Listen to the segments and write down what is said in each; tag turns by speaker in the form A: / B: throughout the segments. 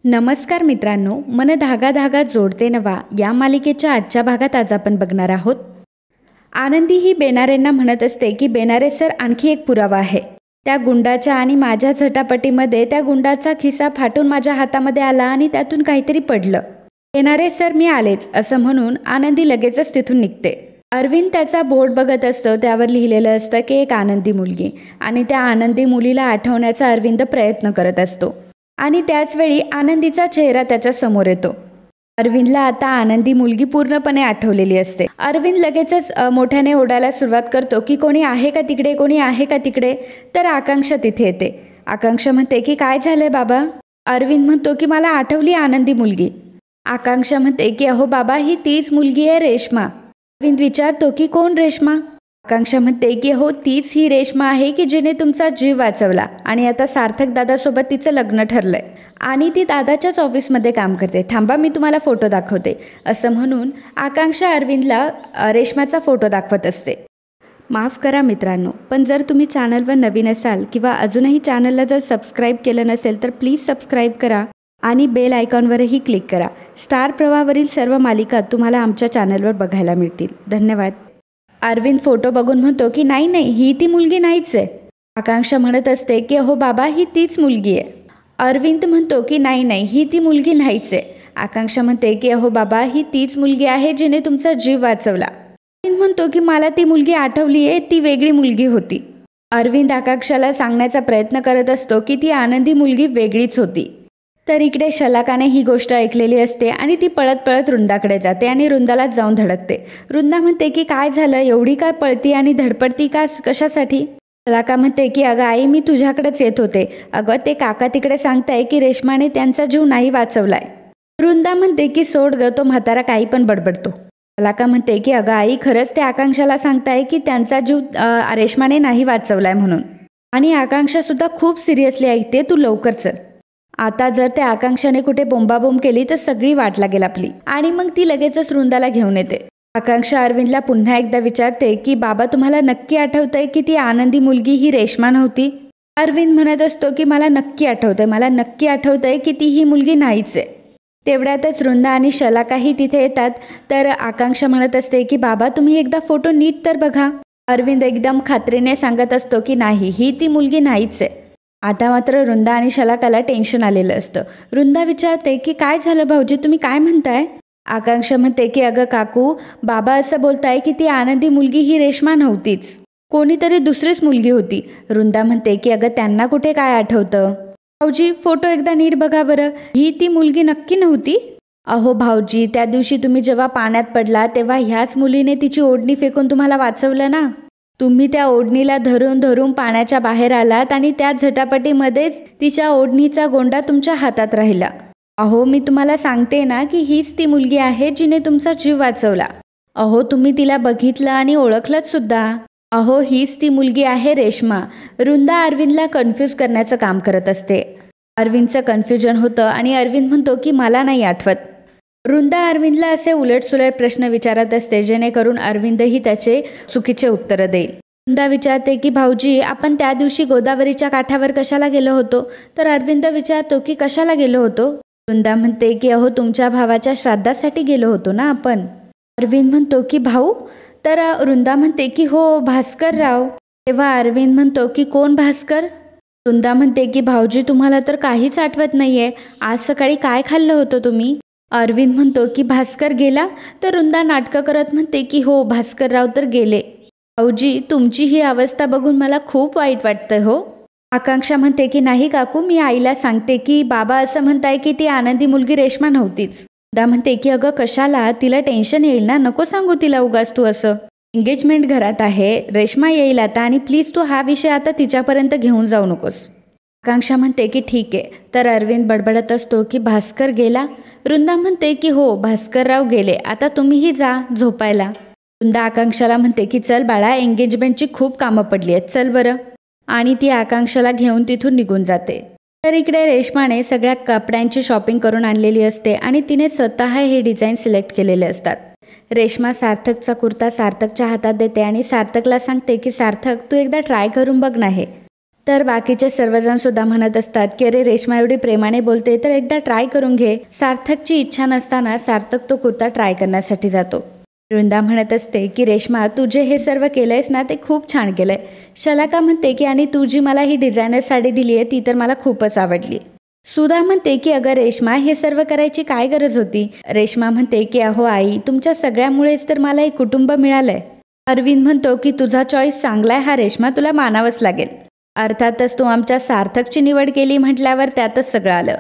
A: नमस्कार मित्रांनो, मन धागा धागा जोडते नवा या मालिकेच्या आजच्या भागात आज आपण बघणार आहोत. आनंदी ही बेनारेंना म्हणत असते की बेनारे सर, आणखी एक पुरावा आहे. त्या गुंडाच्या आणि माझ्या झटापटीमध्ये त्या गुंडाचा खिसा फाटून माझ्या हातामध्ये आला आणि त्यातून काहीतरी पडलं. बेनारे सर, मी आलेच असं म्हणून आनंदी लगेचच तिथून निघते. अरविंद त्याचा बोर्ड बघत असतो. त्यावर लिहिलेलं असतं की एक आनंदी मुलगी, आणि त्या आनंदी मुलीला आठवण्याचा अरविंद प्रयत्न करत असतो. आणि त्याचवेळी आनंदीचा चेहरा त्याच्या समोर येतो. अरविंदला आता आनंदी मुलगी पूर्णपणे आठवलेली असते. अरविंद लगेचच मोठ्याने ओरडायला सुरुवात करतो की कोणी आहे का तिकडे, कोणी आहे का तिकडे. तर आकांक्षा तिथे येते. आकांक्षा म्हणते की काय झालंय बाबा. अरविंद म्हणतो की मला आठवली आनंदी मुलगी. आकांक्षा म्हणते की अहो बाबा, ही तीच मुलगी आहे, रेश्मा. अरविंद विचारतो की कोण रेश्मा. आकांक्षा म्हणते की हो, तीच ही रेश्मा आहे की जिने तुमचा जीव वाचवला आणि आता सार्थक दादासोबत तिचं लग्न ठरलंय आणि ती दादाच्याच ऑफिसमध्ये काम करते. थांबा, मी तुम्हाला फोटो दाखवते असं म्हणून आकांक्षा अरविंदला रेश्माचा फोटो दाखवत असते. माफ करा मित्रांनो, पण जर तुम्ही चॅनलवर नवीन असाल किंवा अजूनही चॅनलला जर सबस्क्राईब केलं नसेल तर प्लीज सबस्क्राईब करा आणि बेल आयकॉनवरही क्लिक करा. स्टार प्रवाहावरील सर्व मालिका तुम्हाला आमच्या चॅनलवर बघायला मिळतील. धन्यवाद. अरविंद फोटो बघून म्हणतो की नाही नाही, ही ती मुलगी नाहीच आहे. आकांक्षा म्हणत असते की हो बाबा, ही तीच मुलगी आहे. अरविंद म्हणतो की नाही नाही, ही ती मुलगी नाहीच आहे. आकांक्षा म्हणते की अहो बाबा, ही तीच मुलगी आहे जिने तुमचा जीव वाचवला. अरविंद म्हणतो की मला ती मुलगी आठवली आहे, ती वेगळी मुलगी होती. अरविंद आकांक्षाला सांगण्याचा प्रयत्न करत असतो की ती आनंदी मुलगी वेगळीच होती. तर इकडे शलाकाने ही गोष्ट ऐकलेली असते आणि ती पळत पळत वृंदाकडे जाते आणि वृंदाला जाऊन धडकते. वृंदा म्हणते की काय झालं, एवढी का पळती आणि धडपडती का, कशासाठी. शलाका म्हणते की अगं आई, मी तुझ्याकडेच येत होते. अगं ते काका तिकडे सांगताय की रेश्माने त्यांचा जीव नाही वाचवलाय. वृंदा म्हणते की सोड ग, तो म्हातारा काही पण बडबडतो. शलाका म्हणते की अगं आई, खरंच ते आकांक्षाला सांगताय की त्यांचा जीव रेश्माने नाही वाचवलाय म्हणून. आणि आकांक्षा सुद्धा खूप सिरियसली ऐकते, तू लवकर चल. आता जर त्या आकांक्षाने कुठे बोंबाबोंब केली तर सगळी वाट लागेल आपली. आणि मग ती लगेचच वृंदाला घेऊन येते. आकांक्षा अरविंदला पुन्हा एकदा विचारते की बाबा, तुम्हाला नक्की आठवतंय की ती आनंदी मुलगी ही रेश्मा नव्हती. अरविंद म्हणत असतो की मला नक्की आठवतंय, मला नक्की आठवतंय की ती ही मुलगी नाहीच आहे. तेवढ्यातच वृंदा आणि शलाकाही तिथे येतात. तर आकांक्षा म्हणत असते की बाबा, तुम्ही एकदा फोटो नीट तर बघा. अरविंद एकदम खात्रीने सांगत असतो की नाही, ही ती मुलगी नाहीच आहे. आता मात्र वृंदा आणि शलाकाला टेन्शन आलेलं असतं. वृंदा विचारते की काय झालं भाऊजी, तुम्ही काय म्हणताय. आकांक्षा म्हणते की अगं काकू, बाबा असं बोलताय की ती आनंदी मुलगी ही रेश्मा नव्हतीच, कोणीतरी दुसरीच मुलगी होती. वृंदा म्हणते की अगं त्यांना कुठे काय आठवतं. भाऊजी, फोटो एकदा नीट बघा बरं, ही ती मुलगी नक्की नव्हती. अहो भाऊजी, त्या दिवशी तुम्ही जेव्हा पाण्यात पडला तेव्हा ह्याच मुलीने तिची ओढणी फेकून तुम्हाला वाचवलं ना. तुम्ही त्या ओढणीला धरून धरून पाण्याच्या बाहेर आलात आणि त्या झटापटीमध्येच तिच्या ओढणीचा गोंडा तुमच्या हातात राहिला. अहो, मी तुम्हाला सांगते ना की हीच ती मुलगी आहे जिने तुमचा जीव वाचवला. अहो, तुम्ही तिला बघितलं आणि ओळखलंच सुद्धा. अहो, हीच ती मुलगी आहे रेश्मा. वृंदा अरविंदला कन्फ्यूज करण्याचं काम करत असते. अरविंदचं कन्फ्युजन होतं आणि अरविंद म्हणतो की मला नाही आठवत. वृंदा अरविंदला असे उलटसुलट प्रश्न विचारत असते जेणेकरून अरविंदही त्याचे चुकीचे उत्तरं देईल. वृंदा विचारते की भाऊजी, आपण त्या दिवशी गोदावरीच्या काठावर कशाला गेलो होतो. तर अरविंद विचारतो की कशाला गेलो होतो. वृंदा म्हणते की अहो, तुमच्या भावाच्या श्राद्धासाठी गेलो होतो ना आपण. अरविंद म्हणतो की भाऊ. तर वृंदा म्हणते की हो, भास्करराव. तेव्हा अरविंद म्हणतो की कोण भास्कर. वृंदा म्हणते की भाऊजी, तुम्हाला तर काहीच आठवत नाहीये. आज सकाळी काय खाल्लं होतं तुम्ही. अरविंद म्हणतो की भास्कर गेला. तर वृंदा नाटकं करत म्हणते की हो, भास्करराव तर गेले. भाऊजी, तुमची ही अवस्था बघून मला खूप वाईट वाटतंय हो. आकांक्षा म्हणते की नाही काकू, मी आईला सांगते की बाबा असं म्हणताय की ती आनंदी मुलगी रेश्मा नव्हतीच. वृंदा म्हणते की अगं कशाला, तिला टेन्शन येईल ना, नको सांगू तिला उगाच तू असं. एंगेजमेंट घरात आहे, रेश्मा येईल आता, आणि प्लीज तू हा विषय आता तिच्यापर्यंत घेऊन जाऊ नकोस. आकांक्षा म्हणते की ठीक आहे. तर अरविंद बडबडत असतो की भास्कर गेला. वृंदा म्हणते की हो, भास्करराव गेले, आता तुम्हीही जा झोपायला. वृंदा आकांक्षाला म्हणते की चल बाळा, एंगेजमेंटची खूप कामं पडली आहेत, चल बरं. आणि ती आकांक्षाला घेऊन तिथून निघून जाते. तर इकडे रेश्माने सगळ्या कपड्यांची शॉपिंग करून आणलेली असते आणि तिने स्वतः हे डिझाईन सिलेक्ट केलेले असतात. रेश्मा सार्थकचा कुर्ता सार्थकच्या हातात देते आणि सार्थकला सांगते की सार्थक, तू एकदा ट्राय करून बघ ना हे. तर बाकीचे सर्वजण सुद्धा म्हणत असतात की अरे रेश्मा एवढी प्रेमाने बोलते तर एकदा ट्राय करून घे. सार्थकची इच्छा नसताना सार्थक तो कुर्ता ट्राय करण्यासाठी जातो. वृंदा म्हणत असते की रेश्मा तू जे हे सर्व केलंयस ना ते खूप छान केलंय. शलाका म्हणते की आणि तू जी मला ही डिझायनर साडी दिली आहे ती तर मला खूपच आवडली. सुधा म्हणते की अगं रेश्मा हे सर्व करायची काय गरज होती. रेश्मा म्हणते की अहो आई तुमच्या सगळ्यामुळेच तर मला एक कुटुंब मिळालंय. अरविंद म्हणतो की तुझा चॉईस चांगला आहे हा रेश्मा, तुला मानावंच लागेल. अर्थातच तू आमच्या सार्थकची निवड केली म्हटल्यावर त्यातच सगळं आलं.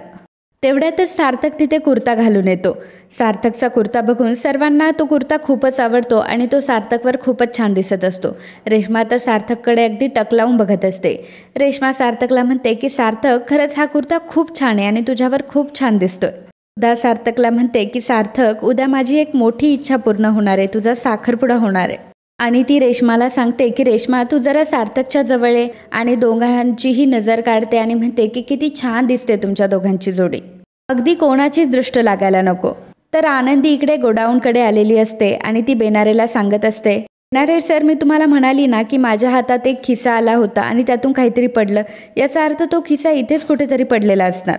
A: तेवढ्यातच सार्थक तिथे कुर्ता घालून येतो. सार्थकचा कुर्ता बघून सर्वांना तो कुर्ता खूपच आवडतो आणि तो सार्थकवर खूपच छान दिसत असतो. रेश्मा तर सार्थककडे अगदी टक लावून बघत असते. रेश्मा सार्थकला म्हणते की सार्थक खरंच हा कुर्ता खूप छान आहे आणि तुझ्यावर खूप छान दिसतोय. सुधा सार्थकला म्हणते की सार्थक उद्या माझी एक मोठी इच्छा पूर्ण होणार आहे, तुझा साखरपुडा होणार आहे. आणि ती रेश्माला सांगते की रेश्मा तू जरा सार्थकच्या जवळ आहे आणि दोघांचीही नजर काढते आणि म्हणते की किती छान दिसते तुमच्या दोघांची जोडी, अगदी कोणाचीच दृष्ट लागायला नको. तर आनंदी इकडे गोडाऊनकडे आलेली असते आणि ती बेनारेला सांगत असते बेनारे सर मी तुम्हाला म्हणाली ना की माझ्या हातात एक खिसा आला होता आणि त्यातून काहीतरी पडलं, याचा अर्थ तो खिसा इथेच कुठेतरी पडलेला असणार.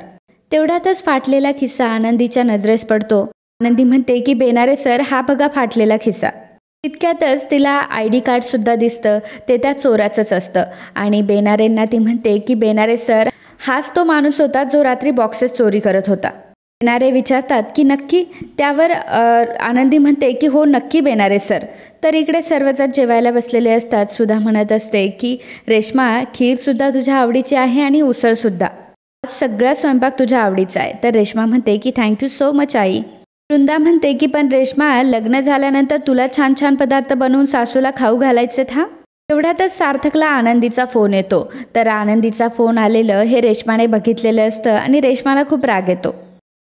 A: तेवढ्यातच फाटलेला खिसा आनंदीच्या नजरेस पडतो. आनंदी म्हणते की बेनारे सर हा बघा फाटलेला खिसा. तितक्यातच तिला ID कार्डसुद्धा दिसतं, ते त्या चोराचंच असतं. आणि बेनारेंना ती म्हणते की बेनारे सर हाच तो माणूस होता जो रात्री बॉक्सेस चोरी करत होता. बेनारे विचारतात की नक्की, त्यावर आनंदी म्हणते की हो नक्की बेनारे सर. तर इकडे सर्वजण जेवायला बसलेले असतात. सुधा म्हणत असते की रेश्मा खीरसुद्धा तुझ्या आवडीची आहे आणि उसळसुद्धा, सगळा स्वयंपाक तुझ्या आवडीचा आहे. तर रेश्मा म्हणते की thank you so much I. Vrinda म्हणते की पण रेश्मा लग्न झाल्यानंतर तुला छान छान पदार्थ बनवून सासूला खाऊ घालायचेत हा. तेवढ्यातच सार्थकला आनंदीचा फोन येतो. तर आनंदीचा फोन आलेलं हे रेश्माने बघितलेलं असतं आणि रेश्माला खूप राग येतो.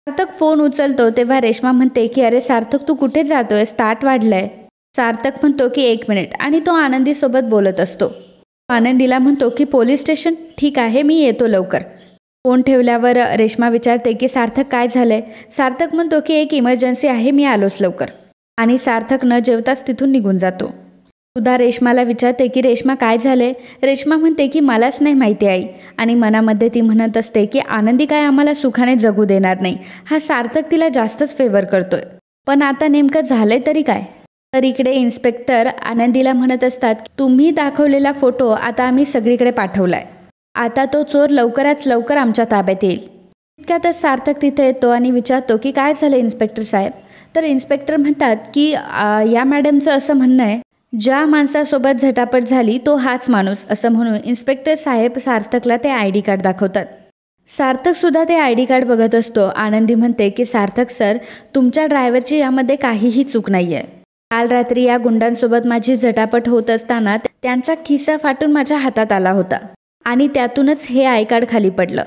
A: सार्थक फोन उचलतो तेव्हा रेश्मा म्हणते की अरे सार्थक तू कुठे जातोय, स्टार्ट वाढलंय. सार्थक म्हणतो की 1 मिनिट आणि तो आनंदीसोबत बोलत असतो. आनंदीला म्हणतो की पोलीस स्टेशन, ठीक आहे मी येतो लवकर. फोन ठेवल्यावर रेश्मा विचारते की सार्थक काय झालंय. सार्थक म्हणतो की एक इमर्जन्सी आहे, मी आलोच लवकर. आणि सार्थक न जेवताच तिथून निघून जातो. सुधा रेश्माला विचारते की रेश्मा काय झाले. रेश्मा म्हणते की मलाच नाही माहिती आई. आणि मनामध्ये ती म्हणत असते की आनंदी काय आम्हाला सुखाने जगू देणार नाही, हा सार्थक तिला जास्तच फेवर करतोय. पण आता नेमकं झालंय तरी काय. तर इकडे इन्स्पेक्टर आनंदीला म्हणत असतात तुम्ही दाखवलेला फोटो आता आम्ही सगळीकडे पाठवलाय, आता तो चोर लवकरात लवकर आमच्या ताब्यात येईल. इतक्यातच सार्थक तिथे येतो आणि विचारतो की काय झालं इन्स्पेक्टर साहेब. तर इन्स्पेक्टर म्हणतात की या मॅडमचं असं म्हणणं आहे ज्या माणसासोबत झटापट झाली तो हाच माणूस, असं म्हणून इन्स्पेक्टर साहेब सार्थकला ते ID कार्ड दाखवतात. सार्थकसुद्धा ते ID कार्ड बघत असतो. आनंदी म्हणते की सार्थक सर तुमच्या ड्रायव्हरची यामध्ये काहीही चूक नाही आहे. काल रात्री या गुंडांसोबत माझी झटापट होत असताना त्यांचा खिसा फाटून माझ्या हातात आला होता आणि त्यातूनच हे I कार्ड खाली पडलं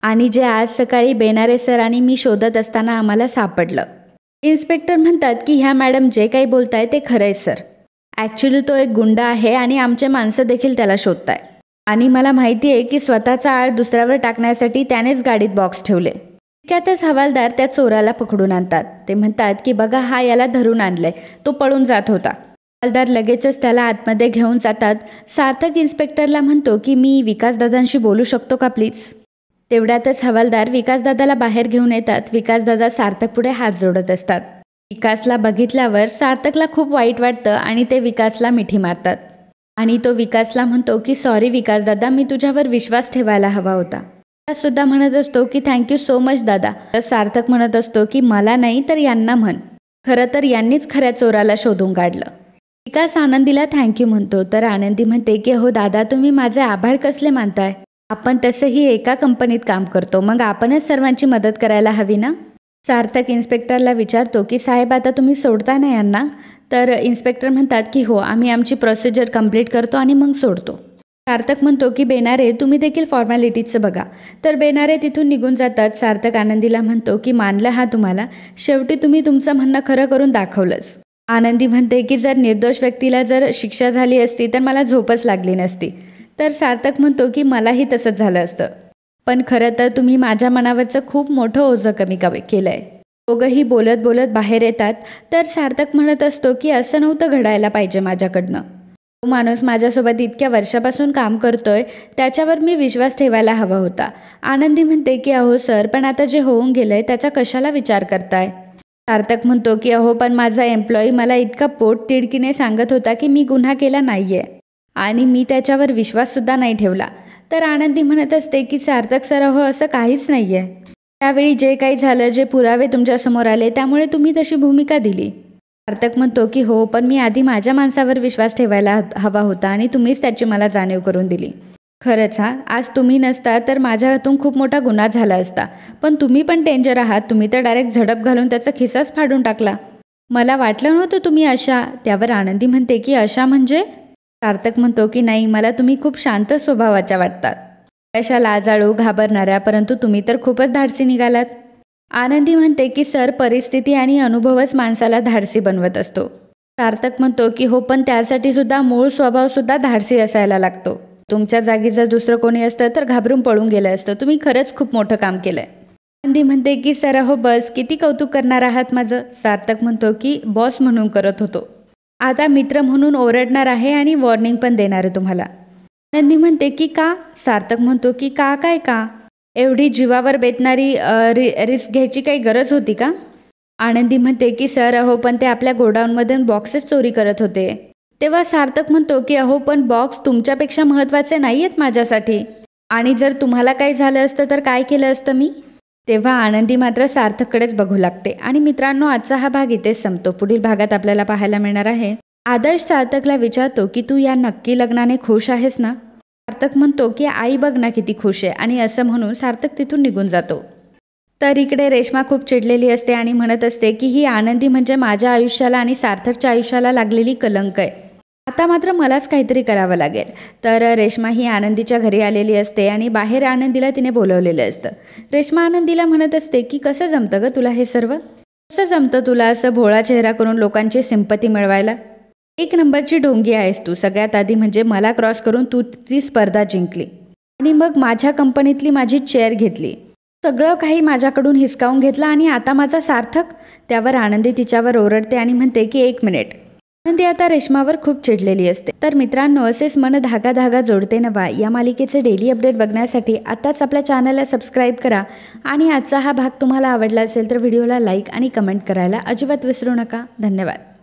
A: आणि जे आज सकाळी बेनारे सर आणि मी शोधत असताना आम्हाला सापडलं. इन्स्पेक्टर म्हणतात की ह्या मॅडम जे काही बोलताय ते खरं आहे सर. ॲक्च्युली तो एक गुंडा आहे आणि आमचे माणसं देखील त्याला शोधताय आणि मला माहिती आहे की स्वतःचा आळ दुसऱ्यावर टाकण्यासाठी त्यानेच गाडीत बॉक्स ठेवले. त्यातच हवालदार त्या चोराला पकडून आणतात. ते म्हणतात की बघा हा याला धरून आणलंय, तो पळून जात होता. हवालदार लगेचच त्याला आतमध्ये घेऊन जातात. सार्थक इन्स्पेक्टरला म्हणतो की मी विकासदादांशी बोलू शकतो का प्लीज. तेवढ्यातच हवालदार विकासदादाला बाहेर घेऊन येतात. विकासदादा सार्थक पुढे हात जोडत असतात. विकासला बघितल्यावर सार्थकला खूप वाईट वाटतं आणि ते विकासला मिठी मारतात आणि तो विकासला म्हणतो की सॉरी विकासदादा, मी तुझ्यावर विश्वास ठेवायला हवा होता. विकास सुद्धा म्हणत असतो की थँक्यू सो मच दादा. तर सार्थक म्हणत असतो की मला नाही तर यांना म्हण, खरं तर यांनीच खऱ्या चोराला शोधून काढलं. विकास आनंदीला थँक्यू म्हणतो. तर आनंदी म्हणते की हो दादा तुम्ही माझे आभार कसले मानताय, आपण तसंही एका कंपनीत काम करतो, मग आपणच सर्वांची मदत करायला हवी ना. सार्थक इन्स्पेक्टरला विचारतो की साहेब आता तुम्ही सोडताय ना यांना. तर इन्स्पेक्टर म्हणतात की हो आम्ही आमची प्रोसिजर कंप्लीट करतो आणि मग सोडतो. सार्थक म्हणतो की बेनारे तुम्ही देखील फॉर्मॅलिटीजचं बघा. तर बेनारे तिथून निघून जातात. सार्थक आनंदीला म्हणतो की मानलं हा तुम्हाला, शेवटी तुम्ही तुमचं म्हणणं खरं करून दाखवलंच. आनंदी म्हणते की जर निर्दोष व्यक्तीला जर शिक्षा झाली असती तर मला झोपच लागली नसती. तर सार्थक म्हणतो की मलाही तसंच झालं असतं, पण खरं तर तुम्ही माझ्या मनावरचं खूप मोठं ओझं कमी केलं आहे. दोघंही बोलत बोलत बाहेर येतात. तर सार्थक म्हणत असतो की असं नव्हतं घडायला पाहिजे माझ्याकडनं. तो माणूस माझ्यासोबत इतक्या वर्षापासून काम करतोय त्याच्यावर मी विश्वास ठेवायला हवा होता. आनंदी म्हणते की अहो सर, पण आता जे होऊन गेलंय त्याचा कशाला विचार करताय. सार्थक म्हणतो की अहो पण माझा एम्प्लॉई मला इतका पोटतिडकीने सांगत होता की मी गुन्हा केला नाहीये आणि मी त्याच्यावर विश्वाससुद्धा नाही ठेवला. तर आनंदी म्हणत असते की सार्थक सर अहो असं काहीच नाहीये. त्यावेळी जे काही झालं, जे पुरावे तुमच्यासमोर आले त्यामुळे तुम्ही तशी भूमिका दिली. सार्थक म्हणतो की हो, पण मी आधी माझ्या माणसावर विश्वास ठेवायला हवा होता आणि तुम्हीच त्याची मला जाणीव करून दिली. खरंच आज तुम्ही नसता तर माझ्या हातून खूप मोठा गुन्हा झाला असता. पण तुम्ही पण डेंजर आहात. तुम्ही तर डायरेक्ट झडप घालून त्याचा खिसाच फाडून टाकला. मला वाटलं नव्हतं तुम्ही अशा. त्यावर आनंदी म्हणते की अशा म्हणजे. सार्थक म्हणतो की नाही, मला तुम्ही खूप शांत स्वभावाच्या वाटतात, अशा लाजाळू घाबरणाऱ्या, परंतु तुम्ही तर खूपच धाडसी निघालात. आनंदी म्हणते की सर, परिस्थिती आणि अनुभवच माणसाला धाडसी बनवत असतो. सार्थक म्हणतो की हो, पण त्यासाठी सुद्धा मूळ स्वभावसुद्धा धाडसी असायला लागतो. तुमच्या जागी जर दुसरं कोणी असतं तर घाबरून पळून गेलं असतं. तुम्ही खरंच खूप मोठं काम केलंय. आनंदी म्हणते की सर हो बस, किती कौतुक करणार आहात माझं. सार्थक म्हणतो की बॉस म्हणून करत होतो, आता मित्र म्हणून ओरडणार आहे आणि वॉर्निंग पण देणार आहे तुम्हाला. आनंदी म्हणते की का. सार्थक म्हणतो की का काय का, एवढी जीवावर बेतणारी रिस्क घ्यायची काही गरज होती का. आनंदी म्हणते की सर अहो, पण ते आपल्या गोडाऊनमधून बॉक्सेस चोरी करत होते. तेव्हा सार्थक म्हणतो की अहो, पण बॉक्स तुमच्यापेक्षा महत्त्वाचे नाही आहेत माझ्यासाठी, आणि जर तुम्हाला काही झालं असतं तर काय केलं असतं मी. तेव्हा आनंदी मात्र सार्थककडेच बघू लागते. आणि मित्रांनो, आजचा हा भाग इथेच संपतो. पुढील भागात आपल्याला पाहायला मिळणार आहे आदर्श सार्थकला विचारतो की तू या नक्की लग्नाने खुश आहेस ना. सार्थक म्हणतो की आई बघ ना किती खुश आहे, आणि असं म्हणून सार्थक तिथून निघून जातो. तर इकडे रेश्मा खूप चिडलेली असते आणि म्हणत असते की ही आनंदी म्हणजे माझ्या आयुष्याला आणि सार्थकच्या आयुष्याला लागलेली कलंक आहे. आता मात्र मलाच काहीतरी करावं लागेल. तर रेश्मा ही आनंदीच्या घरी आलेली असते आणि बाहेर आनंदीला तिने बोलवलेलं असतं. रेश्मा आनंदीला म्हणत असते की कसं जमतं गं तुला हे सर्व, कसं जमतं तुला असं भोळा चेहरा करून लोकांची सिंपती मिळवायला. एक नंबरची ढोंगी आहेस तू. सगळ्यात आधी म्हणजे मला क्रॉस करून तू ती स्पर्धा जिंकली आणि मग माझ्या कंपनीतली माझी चेअर घेतली, सगळं काही माझ्याकडून हिसकावून घेतलं, आणि आता माझा सार्थक. त्यावर आनंदी तिच्यावर ओरडते आणि म्हणते की एक मिनिट. आनंदी आता रेश्मावर खूप चिडलेली असते. तर मित्रांनो, असेच मन धागा धागा जोडते नवा या मालिकेचे डेली अपडेट बघण्यासाठी आताच आपल्या चॅनलला सबस्क्राईब करा. आणि आजचा हा भाग तुम्हाला आवडला असेल तर व्हिडिओला लाईक आणि कमेंट करायला अजिबात विसरू नका. धन्यवाद.